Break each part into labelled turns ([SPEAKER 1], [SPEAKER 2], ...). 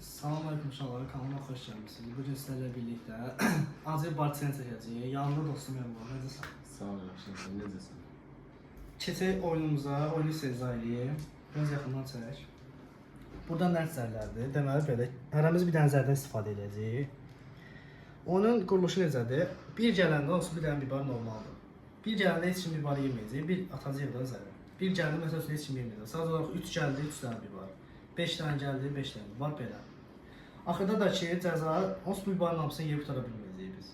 [SPEAKER 1] Salam aleyküm uşaqlar, kanalıma xoş gəlmisiniz. Bugün sizlərlə birlikdə acı barçını çəkəcəyik. Yanında dostum var. Necəsən?
[SPEAKER 2] Sağ ol, yaxşıyam. Sən necəsən?
[SPEAKER 1] Keçək oyunumuza, oyunu sezaylı. Biraz yaxından çək. Burada nəticələrdir. Deməli belə, hərəmiz bir dənə zərdən istifadə edəcəyik. Onun quruluşu necədir? Bir gələndə olsun bir dənə biber normaldır. Bir gələndə heç kim biber yeməyəcək, bir atacaq da zərə. Bir gələndə məsəl üçün heç kim yeməyəcək. Sadəcə olaraq 3 gəldi, 3 dənə biber. 5 dənə gəldi, 5 dənə var belə. Axırda da ki, cəza, onsuz bu biberin hamısını yeyib qutara bilməyəcəyik biz.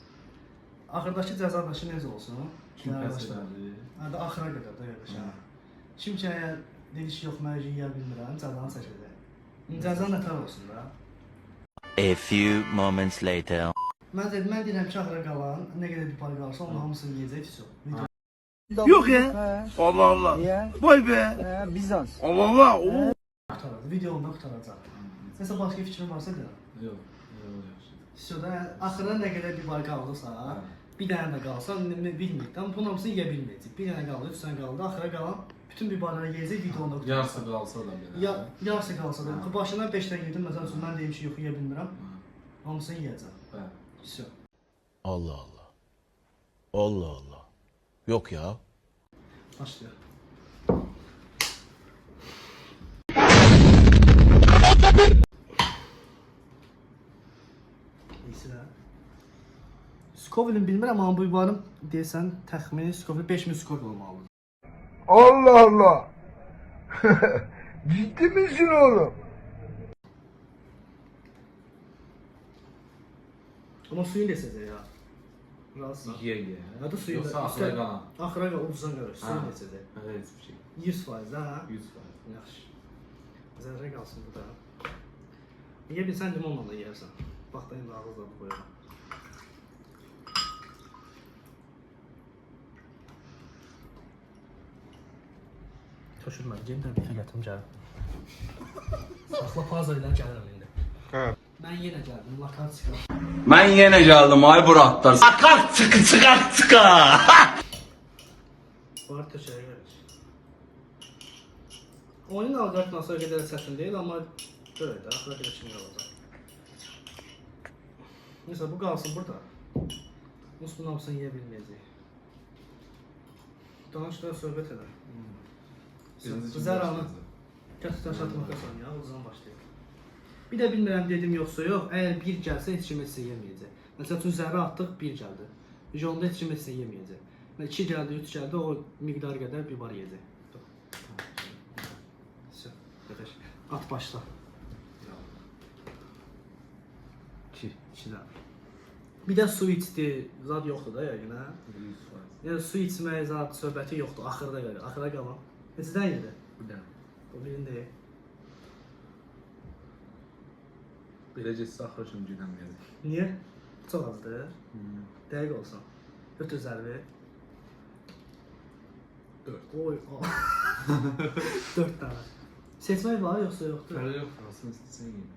[SPEAKER 1] Axırdakı cəza da ki, necə olsun?
[SPEAKER 2] Kim pəs elədi?
[SPEAKER 1] Hadi axıra qədər də yavaş. Kim ki, əgər dedi ki, yox, mən yeyə bilmirəm, cəzanı çəkəcək. Cəza nətər olsun da?
[SPEAKER 3] A few moments later.
[SPEAKER 1] Mən deyirəm ki, axıra qalan, nə qədər biber qalırsa, onun hamısını yeyəcək, vəsə.
[SPEAKER 4] Yok ya. Allah Allah. Vay be.
[SPEAKER 5] Bizans.
[SPEAKER 4] Allah Allah.
[SPEAKER 1] Qutaracaq, videonda qutaracaq. Nəsə başqa fikrin varsa deyəm.
[SPEAKER 2] Yox, yaxşı.
[SPEAKER 1] Şurada axıra nə qədər biber qalırsa, bir dənə də qalsa, bilmirik. Bunun hamısını yeyə bilməyəcək. Bir dənə qaldı, 3 dənə qaldı, axıra qalan bütün biberləri yeyəcək, videonda qutaracaq.
[SPEAKER 2] Yarısı qalsa da belə.
[SPEAKER 1] Yarısı qalsa da. Başından 5 dənə yedim, məsəl üçün mən deyim ki, yox, yeyə bilmirəm. Hamısını yeyəcəm.
[SPEAKER 2] Bəli.
[SPEAKER 1] Всё.
[SPEAKER 6] Allah Allah. Allah Allah. Yok ya.
[SPEAKER 1] Başlayaq. Scoville'in bilmirəm amma bu biberin deyəsən təxmini Scoville 5000 Scoville olmalıdır.
[SPEAKER 4] Allah Allah. Ciddi misin oğlum?
[SPEAKER 1] Ama suyun desəcək ya. Razı.
[SPEAKER 2] Ye.
[SPEAKER 1] Hadi suyu
[SPEAKER 2] Yoxsa axıra qalan.
[SPEAKER 1] Axıra qalan ucuzdan qarış. Suyun desəcək.
[SPEAKER 2] Heç bir şey.
[SPEAKER 1] 100% ha.
[SPEAKER 2] 100%.
[SPEAKER 1] Yaxşı. Zərrə qalsın burada. Yeyə bilsən limonla da yeyərsən. Bax da indi ağızda qoyuram. Töşürməm, gəlin də bir gətirim gəlir. Saxla paza ilə gəlirəm indi.
[SPEAKER 4] Hə.
[SPEAKER 1] Mən yenə gəldim, lakar çıxar.
[SPEAKER 7] Ben yine geldim ay buratlar. Sakar çıkı çıkar çıkı.
[SPEAKER 1] Var töşəyə gəlir. Oyunun alqartması o qədər çətin deyil, amma görək də, axıra qədər kimi qalacaq. Mesela bu qalsın burada. Biz bunun hamısını yeyə bilməyəcək. Danışda söhbət edər. Zəranı kəsib daş atmaq qasan ya, ucuzdan başlayır. Bir də bilmirəm dedim yoxsa yox, əgər bir gəlsə heç kim heç yeməyəcək. Məsəl üçün zərrə atdıq, bir gəldi. Jonda heç kim heç yeməyəcək. 2 gəldi, 3 gəldi, o miqdar qədər biber yeyəcək. Всё, qədər. At başla. 2 də. Bir də su içdi, zad yoxdur da yəqin, hə?
[SPEAKER 2] 100%.
[SPEAKER 1] Yəni su içmək zad söhbəti yoxdur, axırda gəlir, axıra qalan. Neçədən yedi?
[SPEAKER 2] Bir dənə.
[SPEAKER 1] O birində ye.
[SPEAKER 2] Beləcəsə axıra kimi gedəməyəcək.
[SPEAKER 1] Niyə? Çox azdır. Dəqiq olsun. Götür zərbi.
[SPEAKER 2] 4.
[SPEAKER 1] Oy, 4 dənə. Seçmək var yoxsa yoxdur?
[SPEAKER 2] Fərqi yox, qalsın istəsən yeyin.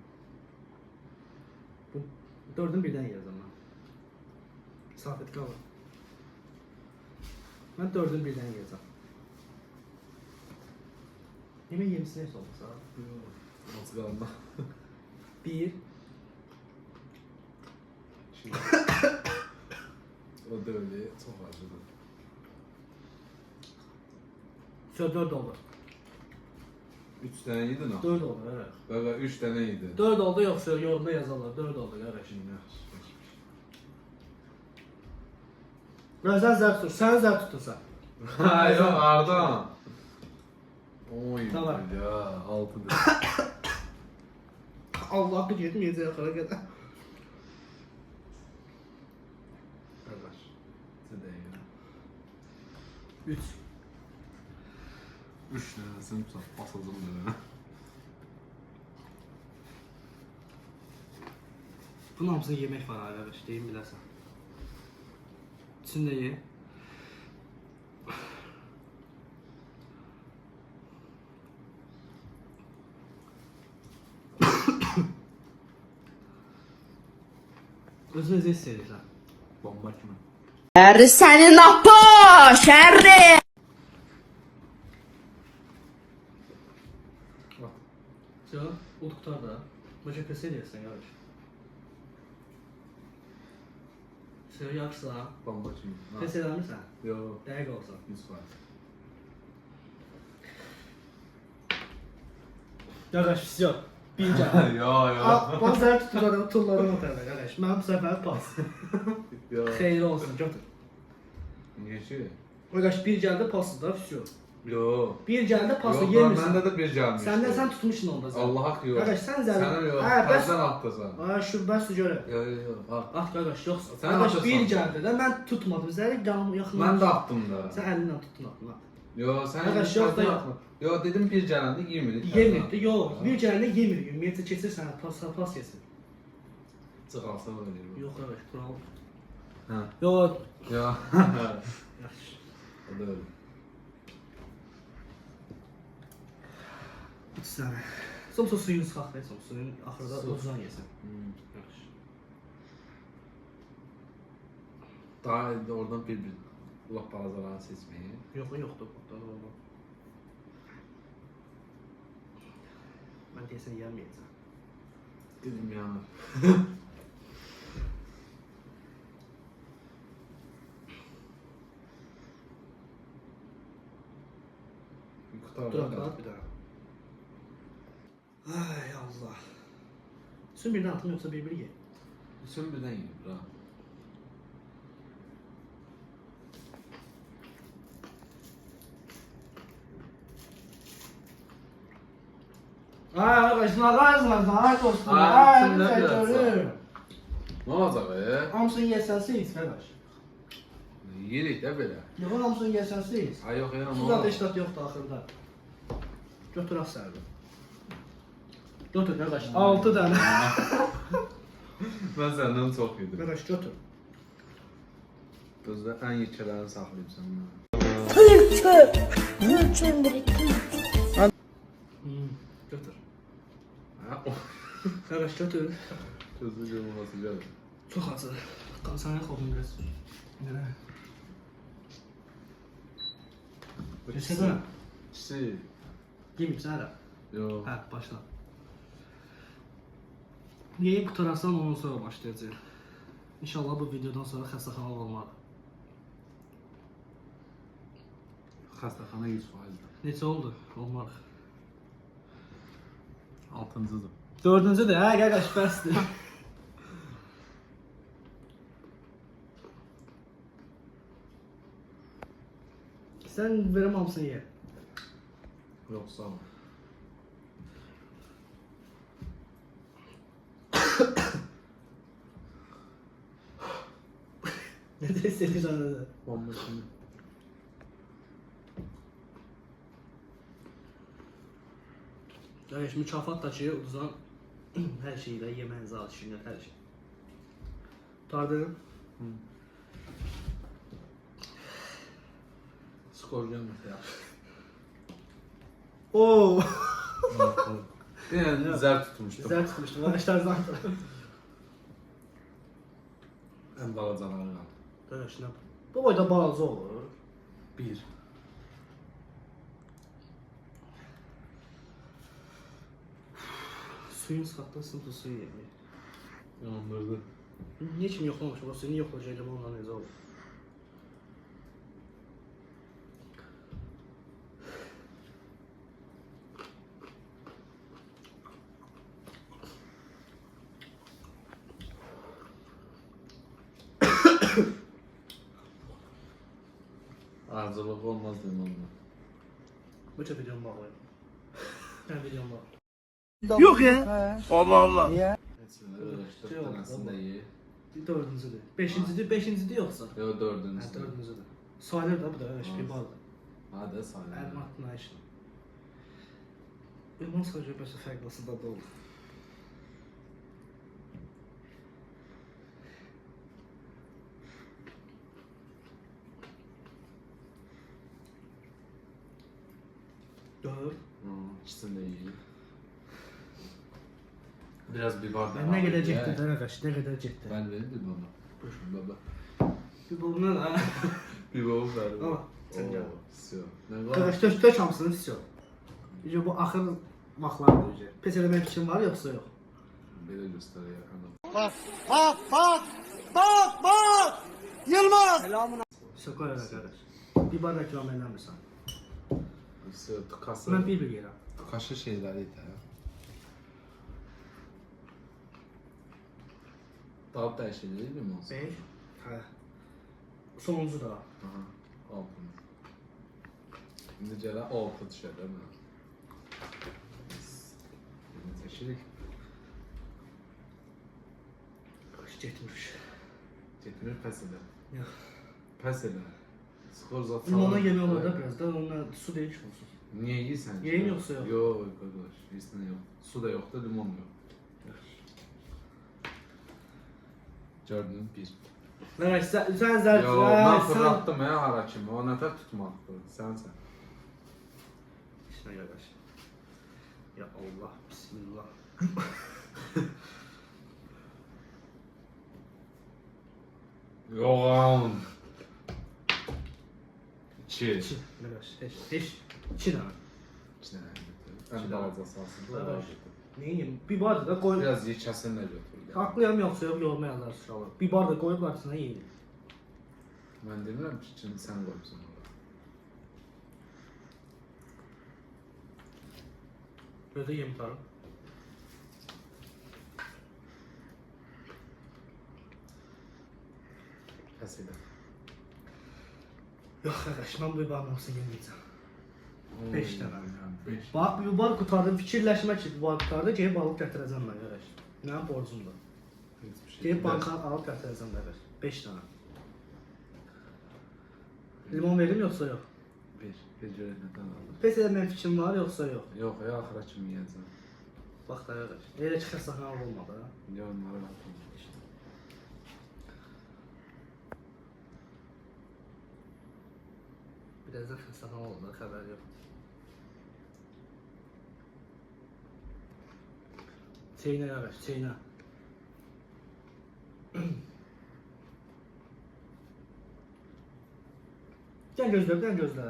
[SPEAKER 1] Bu 4-ün birdən yeyəcəm mən. Safet qalır. Mən 4-ün birdən yeyəcəm. Yemək yemisini heç olmasa.
[SPEAKER 2] Nasıl qalanda?
[SPEAKER 1] 1.
[SPEAKER 2] O dövlü çox acıdır.
[SPEAKER 1] 4 oldu.
[SPEAKER 2] 3 dənə yedin ha?
[SPEAKER 1] 4 oldu, evet.
[SPEAKER 2] Bəbə 3 dənə yedin.
[SPEAKER 1] 4 oldu yoxsa yorumda yazarlar. 4 oldu qardaş. Gözdən zərb tutur. Sən zərb tutursan.
[SPEAKER 2] Ha yox, Ardan. Oy
[SPEAKER 1] Tamam.
[SPEAKER 2] ya, 6 dənə.
[SPEAKER 1] Allah bir yedim yiyəcək axıra qədər.
[SPEAKER 2] Qardaş. Sizə ya.
[SPEAKER 1] 3.
[SPEAKER 2] 3 dənəsini tutaq, basacam dənə.
[SPEAKER 1] Bunun hamısını yemək var arkadaş, deyim bilərsən. İçində ye. Özünü necə hiss edirsən?
[SPEAKER 2] Bomba kimi.
[SPEAKER 5] Şerri senin Apo! Şerri!
[SPEAKER 1] Bax. Sən, o tutar da. Bacı pes ediyorsun yavaş. Sen yaxşı ha.
[SPEAKER 2] Bomba kimi?
[SPEAKER 1] Pes edəmirsən?
[SPEAKER 2] Yo.
[SPEAKER 1] Dəqiq olsun.
[SPEAKER 2] 100%.
[SPEAKER 1] Qardaş, все. Bir gəl.
[SPEAKER 2] Yo yo.
[SPEAKER 1] Bax, sən tuturam, tullarım o tərəfə, qardaş. Mən bu səfər pas.
[SPEAKER 2] Yo.
[SPEAKER 1] Xeyir olsun, götür.
[SPEAKER 2] Niye ki?
[SPEAKER 1] Qardaş, bir gəldi pası da, все.
[SPEAKER 2] Yo.
[SPEAKER 1] Bir gəldi pası
[SPEAKER 2] Yok lan
[SPEAKER 1] yemirsən.
[SPEAKER 2] bende de bir gelmiş.
[SPEAKER 1] Sən tutmuşsun onda sən.
[SPEAKER 2] Allah hak yok.
[SPEAKER 1] Qardaş, sən zəli.
[SPEAKER 2] Sen yok.
[SPEAKER 1] Hə, bəs.
[SPEAKER 2] Sen atlasan.
[SPEAKER 1] Ay, şu bəs görə.
[SPEAKER 2] Yo yo yo. At.
[SPEAKER 1] At qardaş, yoxsa.
[SPEAKER 2] Sən
[SPEAKER 1] Qardaş,
[SPEAKER 2] atırsan.
[SPEAKER 1] bir gəldi də, mən tutmadım. Zəli yanım yaxın.
[SPEAKER 2] Ben de attım da.
[SPEAKER 1] Sən əlinlə tutdun atma.
[SPEAKER 2] Yo sen
[SPEAKER 1] Arkadaş, yok da
[SPEAKER 2] sen
[SPEAKER 1] yok.
[SPEAKER 2] atma. Yo dedim bir gelende 20'lik.
[SPEAKER 1] Yemirdi, yox. Bir gəldi yemir. Ümumiyyətlə keçirsən, pas yesin.
[SPEAKER 2] Çıkarsa öyle.
[SPEAKER 1] Yox, qardaş, kural.
[SPEAKER 2] Ha.
[SPEAKER 1] Yox.
[SPEAKER 2] Yo.
[SPEAKER 1] Yaxşı.
[SPEAKER 2] O da öyle.
[SPEAKER 1] İç sənə. Somsa suyunu sıxaq ver, suyun axırda
[SPEAKER 2] Su.
[SPEAKER 1] uzan yesin. Yaxşı.
[SPEAKER 2] Daha oradan bir ulaq balacalarını seçmeyi.
[SPEAKER 1] Yox, yoxdur burada. Mən deyəsən yeməyəcəm.
[SPEAKER 2] Dedim yani.
[SPEAKER 1] Dur, at bir dənə. Ay Allah. Sən birdən atım yoxsa bir-biri ye?
[SPEAKER 2] Bütün birden yiyor. Ha.
[SPEAKER 1] Ay arkadaş, ay dostum,
[SPEAKER 2] Ay,
[SPEAKER 1] ay
[SPEAKER 2] sen ne
[SPEAKER 1] lütfen
[SPEAKER 2] diyorsun?
[SPEAKER 1] görürüm.
[SPEAKER 2] Ne olacak be?
[SPEAKER 1] Hamısını yesen siz kardeş.
[SPEAKER 2] Yedik de böyle.
[SPEAKER 1] Yok, hamısını yesen siz.
[SPEAKER 2] Ay yok ya ne
[SPEAKER 1] Tuz
[SPEAKER 2] olacak?
[SPEAKER 1] ateştat yoktu axırda. Götür az sərdi. Götür kardeş, 6 tane.
[SPEAKER 2] Ben senden çok yedim.
[SPEAKER 1] Kardeş götür.
[SPEAKER 2] Gözde en yekelerini saklayayım senden.
[SPEAKER 1] Götür.
[SPEAKER 2] Ha, oh.
[SPEAKER 1] Kardeş götür.
[SPEAKER 2] Gözde görmesi geldi.
[SPEAKER 1] Çok hazır. Tam sana kovdum biraz. Nere? Geçsene.
[SPEAKER 2] İkisi.
[SPEAKER 1] Yemeyip sen de.
[SPEAKER 2] Yo.
[SPEAKER 1] Ha, başla. Yeyip qutararsan ondan sonra başlayacağıq. İnşallah bu videodan sonra xəstəxana olmalı.
[SPEAKER 2] Xəstəxana 100%.
[SPEAKER 1] Neçə oldu? Olmalı.
[SPEAKER 2] 6-cıdır.
[SPEAKER 1] Dördüncüdür, hə, qardaş, bəsdir. Sən verəm hamısını ye.
[SPEAKER 2] Yok sağ ol.
[SPEAKER 1] Ne de istəyirsən də.
[SPEAKER 2] Bomba şimdi.
[SPEAKER 1] Qardaş, mükafat da ki, uduzan hər şeylə yemənizi al, düşünür, hər şey. Tardın?
[SPEAKER 2] Skor gelmedi ya.
[SPEAKER 1] Oo!
[SPEAKER 2] Yani zər tutmuştum.
[SPEAKER 1] Güzel tutmuştum, arkadaşlar zaten.
[SPEAKER 2] En balacaları var.
[SPEAKER 1] Qardaş, nə? Bu boyda balaca olur.
[SPEAKER 2] 1.
[SPEAKER 1] Suyun sıxatdasın, bu suyu yemir.
[SPEAKER 2] Yandırdı.
[SPEAKER 1] Niyə kimi yoxlamamış? O suyunu yoxlayacaq, ondan necə olur?
[SPEAKER 2] Arızalık olmaz dedim onunla.
[SPEAKER 1] Bu çok videom bağlayayım. Ben videom bağlayayım.
[SPEAKER 4] Yok ya. Allah Allah.
[SPEAKER 2] Neyse, arkadaşlar
[SPEAKER 1] Şey oldu,
[SPEAKER 2] tanesini de
[SPEAKER 1] tamam.
[SPEAKER 2] ye.
[SPEAKER 1] Dördüncüdür. Beşincidir yoksa?
[SPEAKER 2] Yo dördüncüsü.
[SPEAKER 1] Ha, dördüncüdür. Sayılır da bu da öyle bir bağlı.
[SPEAKER 2] Hadi sayın.
[SPEAKER 1] Elma hattına işin. Elma sadece başka farklısı da olur. Dört.
[SPEAKER 2] İkisini de ye. Biraz biber de
[SPEAKER 1] Ben ne kadar ciddi de arkadaş, ne kadar ciddi.
[SPEAKER 2] Ben vereyim bir baba. Baba.
[SPEAKER 1] Bir bunlar ha.
[SPEAKER 2] Bir baba ver.
[SPEAKER 1] Al, sen gel.
[SPEAKER 2] Sio. Ne var?
[SPEAKER 1] Arkadaş döş hamısını istiyor. İşte bu axır vaxtlardır. Pes eləmək üçün var yoxsa yox?
[SPEAKER 2] Belə göstərir adam.
[SPEAKER 1] Şaka elə qardaş. Bir bar reklam eləmirsən.
[SPEAKER 2] Tıkası.
[SPEAKER 1] Mən bir yerəm.
[SPEAKER 2] Tıkaşı şeyləri də. Daha dəyişir değil mi?
[SPEAKER 1] 5. Hə. Sonuncu da.
[SPEAKER 2] Aha. 6. İndi gələ 6 düşər də mən. Bunu çəkirik.
[SPEAKER 1] Qaç getmiş.
[SPEAKER 2] Getmir pəs elə.
[SPEAKER 1] Yox.
[SPEAKER 2] Pəs elə. Skor zat.
[SPEAKER 1] Limona yemək olur da biraz da onunla su deyil ki olsun.
[SPEAKER 2] Niyə yeyirsən ki?
[SPEAKER 1] Yeyin yoxsa yox?
[SPEAKER 2] Yox, qardaş. Heç nə yox. Su da yoxdur, limon da yox. Gördün bir.
[SPEAKER 1] Qardaş sən zərf.
[SPEAKER 2] Yo, mən fırlatdım ya hara kimi. O nətər tutmaqdır. Sən.
[SPEAKER 1] İşinə qardaş. Ya Allah, bismillah.
[SPEAKER 2] Yoğan. 2.
[SPEAKER 1] 2. Qardaş, heç 2 dənə.
[SPEAKER 2] 2 dənə. Ən balaca sahəsində.
[SPEAKER 1] Qardaş, neyim? Bir bar da qoy.
[SPEAKER 2] Biraz ye kəsinlə götür.
[SPEAKER 1] Haqlıyam yoxsa yox, yorma yazar sualı. Bir bar da qoyub qarşısına yeyin.
[SPEAKER 2] Mən demirəm ki, şimdi sən qoyubsan ora.
[SPEAKER 1] Gözə yem tutarım.
[SPEAKER 2] Pəs elə.
[SPEAKER 1] Yox qardaş, mən bu barın hamısını yeməyəcəm. 5 dənə.
[SPEAKER 2] 5.
[SPEAKER 1] Bax, bu bar qutardım, fikirləşmək ki, bu bar qutardı, gəlib alıb gətirəcəm mən qardaş. Mənim borcumdur. Gəlib banka alıb gətirəcəm qardaş. 5 dənə. Limon verim yoxsa yox?
[SPEAKER 2] 1. Bir görə nədən aldın?
[SPEAKER 1] Pes eləmə fikrim var yoxsa yox?
[SPEAKER 2] Yox, ya axıra kimi yeyəcəm.
[SPEAKER 1] Bax da qardaş. Elə ki xəstəxana olmadı ha.
[SPEAKER 2] Yox, narahat olma.
[SPEAKER 1] Birazdan xəstəxana oldu, xəbər yox. Çeynə qardaş, çeynə. Gəl gözlə.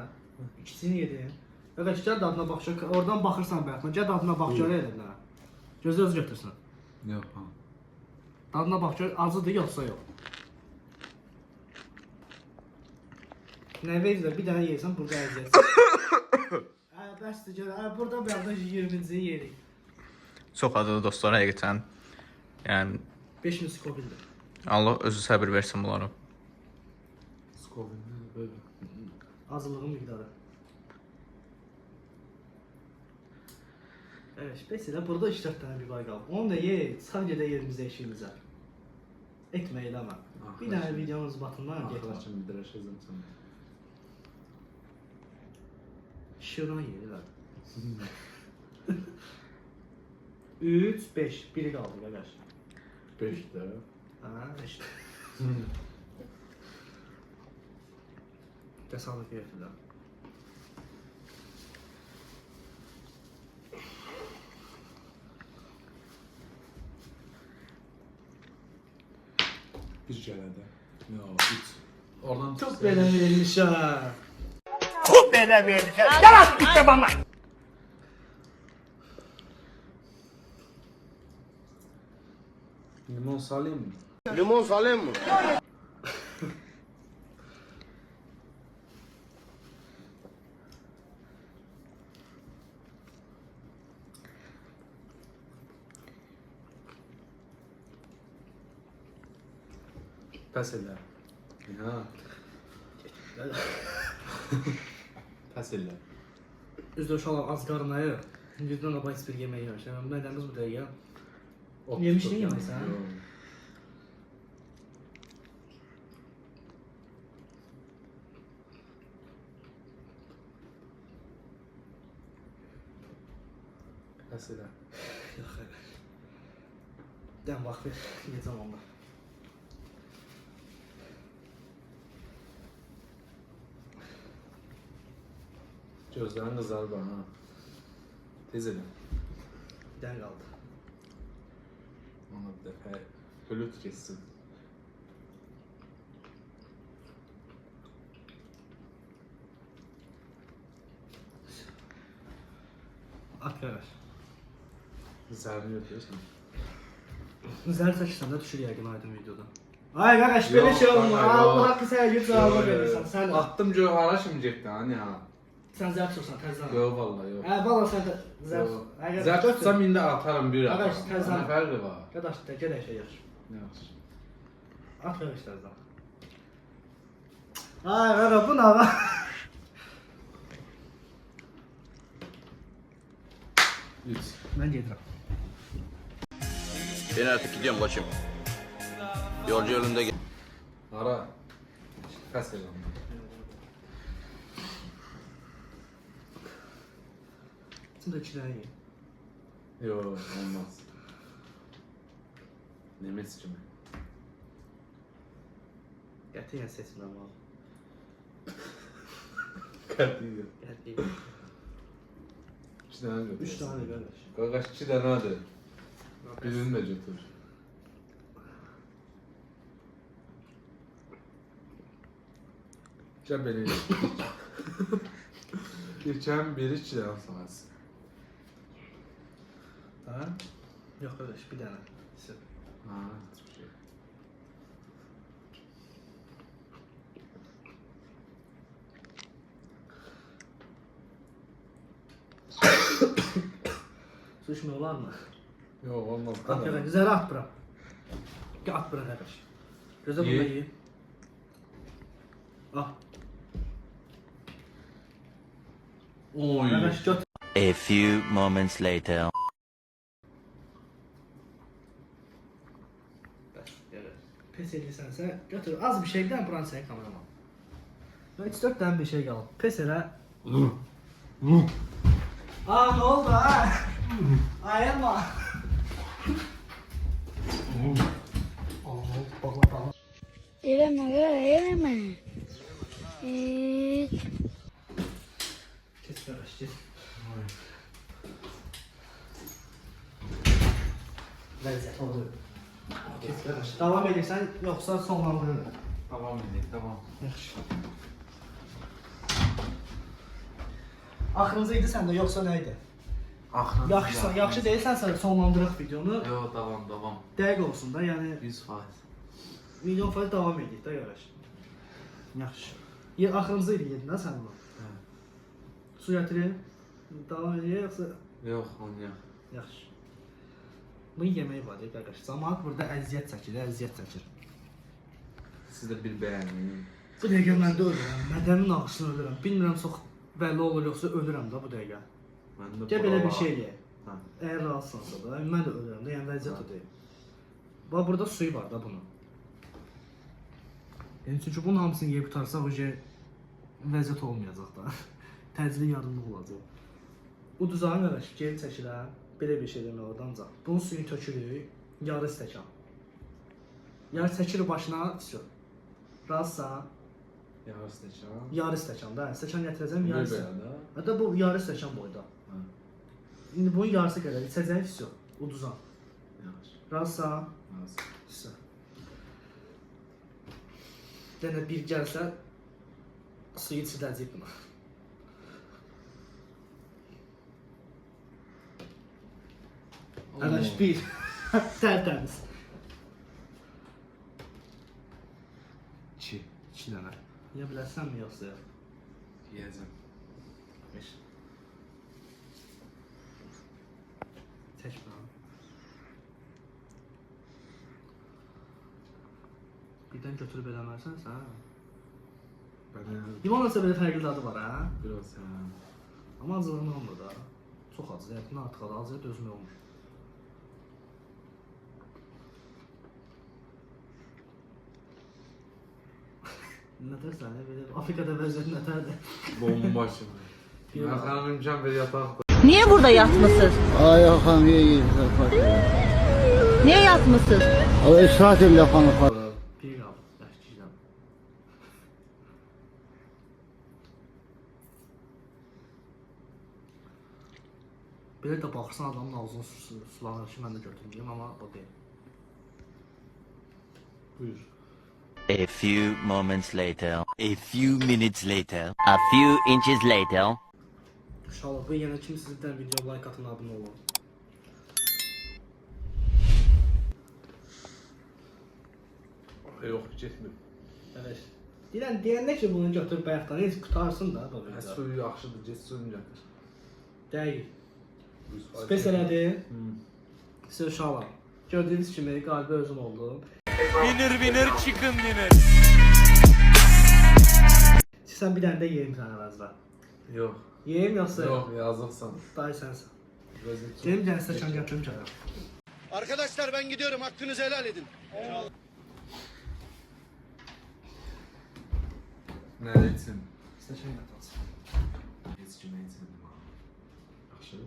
[SPEAKER 1] İkisini yedin. Qardaş, gəl dadına bax, oradan baxırsan bayaqdan, gəl dadına bax, görə elə nə. Gözlə özü götürsün.
[SPEAKER 2] Yox, ha.
[SPEAKER 1] Dadına bax, gör, acıdır yoxsa yox. Nə verirlər, bir dənə yeyirsən, burada əziyyət. Bəsdir, gör, burada birazdan 20-ci yerik.
[SPEAKER 8] Çox acıdı dostlar həqiqətən. Yəni
[SPEAKER 1] 5000 skobildir.
[SPEAKER 8] Allah özü səbir versin bunlara.
[SPEAKER 2] Skovunda böyle.
[SPEAKER 1] Azlığın miqdarı. Evet, mesela burada 3-4 tane bir bay qalıb. Onu da ye, çıxar gedə yerimizə, eşiyimizə. Etmə eləmə. Bir dənə videonuz batından getmə.
[SPEAKER 2] Axıra kimi bidirəşəcəm sən.
[SPEAKER 1] Şiran yeyirlər. 3, 5, biri qaldı qardaş.
[SPEAKER 2] 5 də.
[SPEAKER 1] Ha, işte. Təsadüf yetirlər.
[SPEAKER 2] Bir gələdə. Yox, 3. Oradan
[SPEAKER 1] Çok belə verilmiş ha.
[SPEAKER 4] Tut bana verdi. Gel at işte bana.
[SPEAKER 2] Limon salayım mı?
[SPEAKER 4] Limon salayım mı?
[SPEAKER 2] Pəs elə. Ha. Pəs elə.
[SPEAKER 1] Üzdə uşaqlar az qarnayır. Yüzdən abay bir yemək yemişəm. Nədəniz bu dəqiqə?
[SPEAKER 2] Ot
[SPEAKER 1] Yemişdin
[SPEAKER 2] tutub
[SPEAKER 1] yemək
[SPEAKER 2] yəni.
[SPEAKER 1] sən?
[SPEAKER 2] Yox. Pəs elə.
[SPEAKER 1] Yox, hayır. Dən vaxt ver, yiyəcəm onda.
[SPEAKER 2] Gözlərin qızarıb ha. Tez elə.
[SPEAKER 1] Dən qaldı.
[SPEAKER 2] Ona bir dəfə hülüt geçsin.
[SPEAKER 1] At qardaş.
[SPEAKER 2] Zərini götürürsən.
[SPEAKER 1] Zər çəkirsən də düşür yəqin aydın videoda. Ay qardaş, belə
[SPEAKER 2] Yox,
[SPEAKER 1] şey olmur.
[SPEAKER 2] yox.
[SPEAKER 1] Allah haqqı sənə güc cavabı verirsən. Sən
[SPEAKER 2] Attım gör hara şimdi getdi hani ha.
[SPEAKER 1] sən zər tutsan təzən.
[SPEAKER 2] Yox vallahi yox.
[SPEAKER 1] Hə, valla sən də zər.
[SPEAKER 2] Yox.
[SPEAKER 1] Əgər
[SPEAKER 2] Zər
[SPEAKER 1] götür.
[SPEAKER 2] tutsam indi atarım bir
[SPEAKER 1] Qardaş,
[SPEAKER 2] ara.
[SPEAKER 1] təzən.
[SPEAKER 2] Nə fərqi var?
[SPEAKER 1] Qardaş, də gedək şey yaxşı.
[SPEAKER 2] Yaxşı.
[SPEAKER 1] At ver təzən. Ay qardaş, bu nə var?
[SPEAKER 2] Üç.
[SPEAKER 1] Mən gedirəm.
[SPEAKER 6] Ben artık gidiyorum koçum. Yolcu yolunda gel.
[SPEAKER 2] Hara? Kaç selam.
[SPEAKER 1] Şimdi iki dənə ye.
[SPEAKER 2] Yox, olmaz. Nemes kimi.
[SPEAKER 1] Qətiyyən seçmirəm abi.
[SPEAKER 2] Qətiyyən.
[SPEAKER 1] Qətiyyən.
[SPEAKER 2] 2 dənə götür.
[SPEAKER 1] 3 dənə qardaş.
[SPEAKER 2] Qardaş 2 dənədir. Birini də götür. Gəl belə elə. Geçən biri 2 dənə sahası.
[SPEAKER 1] Ha? Yox qardaş, bir dənə. Sır.
[SPEAKER 2] Ha, hiçbir şey.
[SPEAKER 1] Su içmək olarmı?
[SPEAKER 2] Yox, olmaz.
[SPEAKER 1] At qardaş, zərə at bura. Gəl at bura qardaş. Gözə bunu
[SPEAKER 2] Ye.
[SPEAKER 1] ye. Al.
[SPEAKER 2] Oy.
[SPEAKER 1] Qardaş götür.
[SPEAKER 3] A few moments later.
[SPEAKER 1] Bəs, gəl. Pes edirsənsə, götür. Az bir şeydən buranı sənin kameraman. 3-4 dənə bir şey qalıb. Pes elə. Aa, nə oldu ha? Ayırma.
[SPEAKER 9] Eleme, eleme.
[SPEAKER 1] Kes qardaş, kes. Ləzzət olur. Kes qardaş. Davam edirsən, yoxsa sonlandırırım.
[SPEAKER 2] Tamam edik, tamam.
[SPEAKER 1] Yaxşı. Axırıncı idi səndə, yoxsa nə idi?
[SPEAKER 2] Axırıncı.
[SPEAKER 1] Yaxşı deyilsənsə sonlandırıq videonu.
[SPEAKER 2] Yox, davam.
[SPEAKER 1] Dəqiq olsun da, yəni
[SPEAKER 2] 100%.
[SPEAKER 1] milyon faiz davam edik də qardaş. Yaxşı. Axırıncı idi yedin də sən bunu.
[SPEAKER 2] Hə.
[SPEAKER 1] Su gətirin. Davam edir yoxsa
[SPEAKER 2] Yox, onu yox.
[SPEAKER 1] yaxşı. Bunun yeməyi var ya qardaş. Camaat burada əziyyət çəkir.
[SPEAKER 2] Siz də bir bəyənin.
[SPEAKER 1] Bu dəqiqə mən də ölürəm. Mədənin ağrısını ölürəm. Bilmirəm çox bəlli olur yoxsa ölürəm də bu dəqiqə.
[SPEAKER 2] Mən də
[SPEAKER 1] Gəl belə bir şey ye.
[SPEAKER 2] Hə.
[SPEAKER 1] Əgər rahatsızsansa da, mən də ölürəm də, yəni vəziyyət o deyil. Bax burada suyu var da bunun. Yəni çünki bunun hamısını yeyib qutarsaq o vəziyyət olmayacaq da. Təcili yarımlıq olacaq. Bu duzağın qardaş, geri çəkirəm. Belə bir şey demək oradan ancaq. Bunun suyunu tökürük, yarı stəkan. Yarı çəkirik başına, vəsə. Razısan?
[SPEAKER 2] Yarı stəkan.
[SPEAKER 1] Yarı stəkan da, stəkan gətirəcəm, yarı
[SPEAKER 2] Belə
[SPEAKER 1] stəkan.
[SPEAKER 2] də.
[SPEAKER 1] Hətta bu yarı stəkan boyda.
[SPEAKER 2] Hə.
[SPEAKER 1] İndi bunun yarısı qədər, içəcəyin vəsə. Uduzan.
[SPEAKER 2] Yaxşı.
[SPEAKER 1] Razısan?
[SPEAKER 2] Razı.
[SPEAKER 1] Vəsə. Yenə bir gəlsə, suyu içiləcək buna. Arkadaş bir. Tertemiz.
[SPEAKER 2] 2.
[SPEAKER 1] 2 dənə. Yeyə bilərsənmi yoxsa yox?
[SPEAKER 2] Yeyəcəm.
[SPEAKER 1] 5. Çək bakalım. Birdən götürüb eləmərsənsə, limonla belə fərqli dadı var, hə?
[SPEAKER 2] Biraz hə.
[SPEAKER 1] Amma acılığını olmur da. Çox acı, həddindən artıq acı, acıya dözmək olmur. Nətərsən, belə Afrikada vəziyyət nətərdir?
[SPEAKER 2] Bomba şimdi. Ben sana imkan ver yatak.
[SPEAKER 5] Niye burada yatmışsınız?
[SPEAKER 4] Ay Hakan niye gidiyorsun?
[SPEAKER 5] Niye yatmışsınız?
[SPEAKER 4] O ısrar edin yapanı falan.
[SPEAKER 1] Bir qaldı, yaxşı gizləm. Belə də baxırsan adamın ağzını sulanır ki, mən də götürməyəm, amma o deyil.
[SPEAKER 2] Buyur.
[SPEAKER 3] A few moments later. A few minutes later. A few inches later.
[SPEAKER 1] İnşallah bu yenə kim sizdən video like atın, abunə olun.
[SPEAKER 2] Yox, getmir.
[SPEAKER 1] Evet. Deyəndə ki, bunu götür bayaqdan heç qutarsın da.
[SPEAKER 2] Suyu yaxşıdır, get suyunu gətir.
[SPEAKER 1] Dəqiq. Spes elədi. Siz uşaqlar. Gördüyünüz kimi qalibi özüm oldum.
[SPEAKER 7] Winner chicken dinner.
[SPEAKER 1] Sən bir dənə də yeyim sən əvəzdə.
[SPEAKER 2] Yox.
[SPEAKER 1] Yeyim yoxsa?
[SPEAKER 2] Yox, yazıqsan.
[SPEAKER 1] Dayı sənsən.
[SPEAKER 2] Vəziyyət
[SPEAKER 1] Gelim bir dənə stəkan gətirim gəlir.
[SPEAKER 4] Arkadaşlar ben gidiyorum. Hakkınızı helal edin.
[SPEAKER 2] Nə etsin?
[SPEAKER 1] Stəkan gətir.
[SPEAKER 2] Heç kimə etsin. Yaxşı.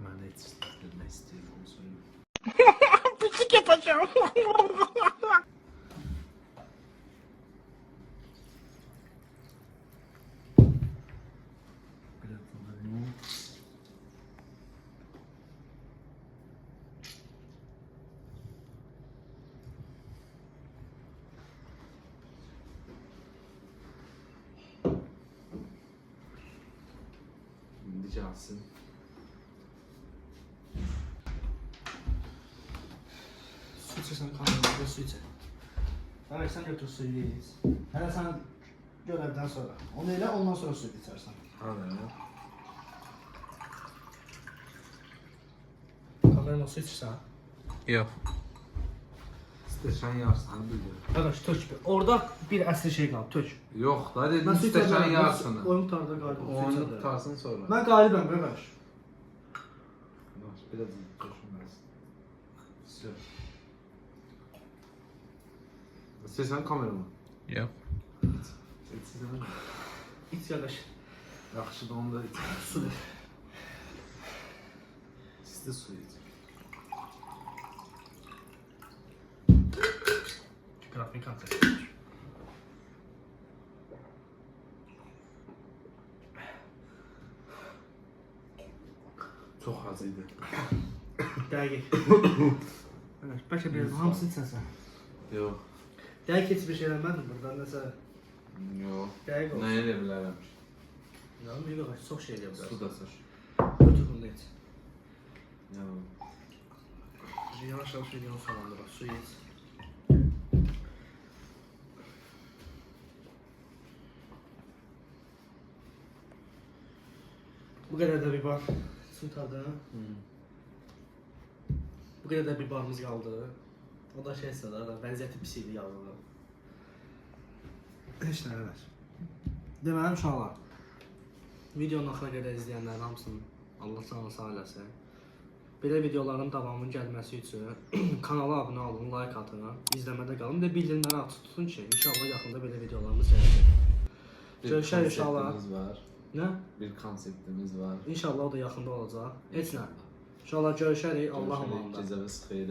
[SPEAKER 2] Mən də heç istəyirəm, nə istəyirəm onu söyləyim.
[SPEAKER 1] Pislik yapacağım.
[SPEAKER 2] Biraz da İndi gəlsin.
[SPEAKER 1] Su içirsən kanalda su içir. Dayı sən götür suyu iç. Hələ sən görevdən sonra. Onu elə ondan sonra suyu içərsən.
[SPEAKER 2] Hadi.
[SPEAKER 1] Kameranın su içirsən.
[SPEAKER 8] Yox.
[SPEAKER 2] Stəkan yarısını bildir.
[SPEAKER 1] Qardaş tök. Orada bir əsli şey qalıb tök.
[SPEAKER 2] Yox, da dedim
[SPEAKER 1] Mən su
[SPEAKER 2] stəkan
[SPEAKER 1] içərəm.
[SPEAKER 2] yarısını.
[SPEAKER 1] Oyun tutarda qalib.
[SPEAKER 2] Onu tutarsın sonra.
[SPEAKER 1] Mən qalibəm qardaş.
[SPEAKER 2] Biraz düşünməz. Sür. İstəyirsən kamera mı?
[SPEAKER 8] Yox.
[SPEAKER 2] İstəyirsən.
[SPEAKER 1] İç qardaş.
[SPEAKER 2] Yaxşıdır, onu da iç.
[SPEAKER 1] Su ver.
[SPEAKER 2] İsti su iç.
[SPEAKER 1] Grafik atır.
[SPEAKER 2] Çox az idi.
[SPEAKER 1] Dəqiq. Evet, bəlkə biraz hamısı içəsən.
[SPEAKER 2] Yox.
[SPEAKER 1] Dəqiq heç bir şey eləmədim burada nəsə.
[SPEAKER 2] Yox.
[SPEAKER 1] Dəqiq olsun.
[SPEAKER 2] Nə elə bilərəm?
[SPEAKER 1] Yanım bir qardaş çox şey eləyə
[SPEAKER 2] Su
[SPEAKER 1] bilər.
[SPEAKER 2] da sır.
[SPEAKER 1] Götür bunu iç.
[SPEAKER 2] Yox.
[SPEAKER 1] Yavaş yavaş videonun sonunda bak su iç. Bu kadar da bir bar. Su tadı. Bu kadar da bir barımız kaldı. O da şey da vəziyyəti pis idi yazılı. Heç nə eləmir. Deməli uşaqlar. Videonun axıra qədər izləyənlərin hamısını Allah canı sağ eləsin. Belə videoların davamının gəlməsi üçün kanala abunə olun, like atın, izləmədə qalın və bildirimləri açıq tutun ki, inşallah yaxında belə videolarımız gələcək. Görüşək inşallah.
[SPEAKER 2] Var.
[SPEAKER 1] Nə?
[SPEAKER 2] Bir konseptimiz var.
[SPEAKER 1] İnşallah o da yaxında olacaq. Heç nə. İnşallah görüşərik. Allah amanında.
[SPEAKER 2] Gecəniz xeyir.